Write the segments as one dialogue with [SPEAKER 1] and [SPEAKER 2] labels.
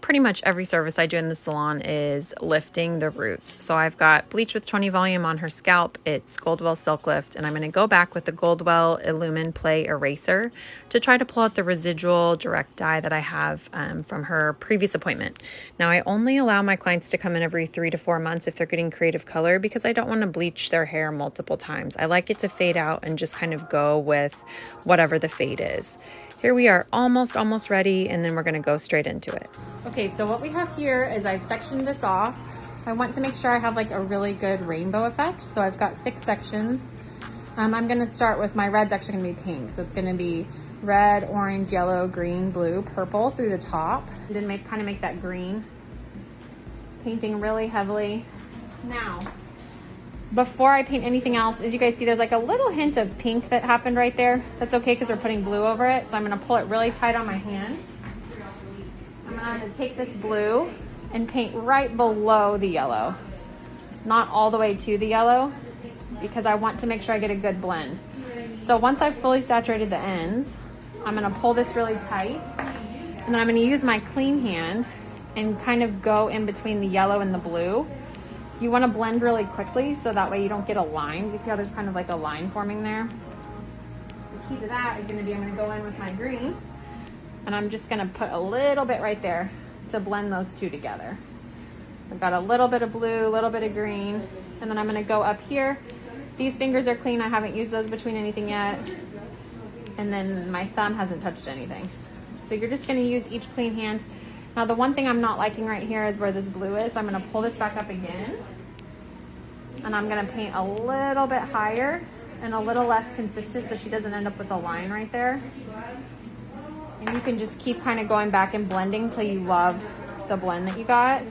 [SPEAKER 1] pretty much every service I do in the salon is lifting the roots. So I've got Bleach with 20 Volume on her scalp. It's Goldwell Silk Lift, and I'm going to go back with the Goldwell Illumine Play Eraser to try to pull out the residual direct dye that I have from her previous appointment. Now, I only allow my clients to come in every 3 to 4 months if they're getting creative color, because I don't want to bleach their hair multiple times. I like it to fade out and just kind of go with whatever the fade is. Here we are, almost ready, and then we're gonna go straight into it. Okay, so what we have here is I've sectioned this off. I want to make sure I have like a really good rainbow effect. So I've got 6 sections. I'm gonna start with my red's actually gonna be pink. So it's gonna be red, orange, yellow, green, blue, purple through the top. And then kind of make that green. Painting really heavily. Now, before I paint anything else, as you guys see, there's like a little hint of pink that happened right there. That's okay because we're putting blue over it. So I'm gonna pull it really tight on my hand. I'm gonna take this blue and paint right below the yellow. Not all the way to the yellow, because I want to make sure I get a good blend. So once I've fully saturated the ends, I'm gonna pull this really tight, and then I'm gonna use my clean hand and kind of go in between the yellow and the blue. You want to blend really quickly so that way you don't get a line. You see how there's kind of like a line forming there? The key to that is going to be, I'm going to go in with my green, and I'm just going to put a little bit right there to blend those two together. I've got a little bit of blue, a little bit of green, and then I'm going to go up here. These fingers are clean. I haven't used those between anything yet. And then my thumb hasn't touched anything. So you're just going to use each clean hand. Now, the one thing I'm not liking right here is where this blue is. So I'm going to pull this back up again, and I'm going to paint a little bit higher and a little less consistent so she doesn't end up with a line right there. And you can just keep kind of going back and blending till you love the blend that you got.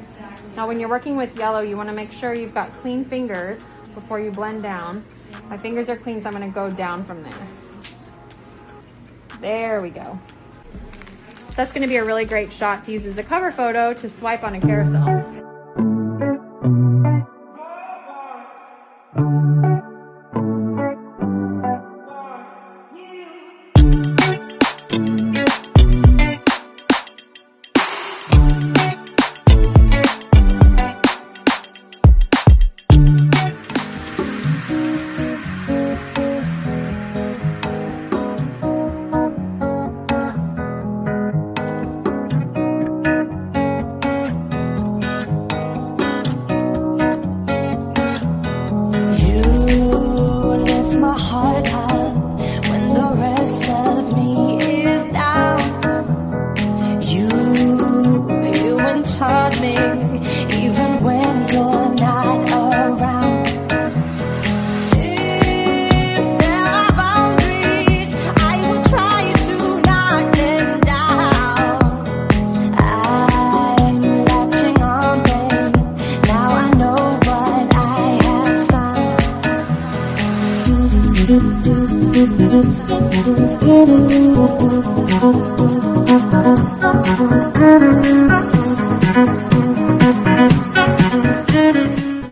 [SPEAKER 1] Now, when you're working with yellow, you want to make sure you've got clean fingers before you blend down. My fingers are clean, so I'm going to go down from there. There we go. That's going to be a really great shot to use as a cover photo to swipe on a carousel.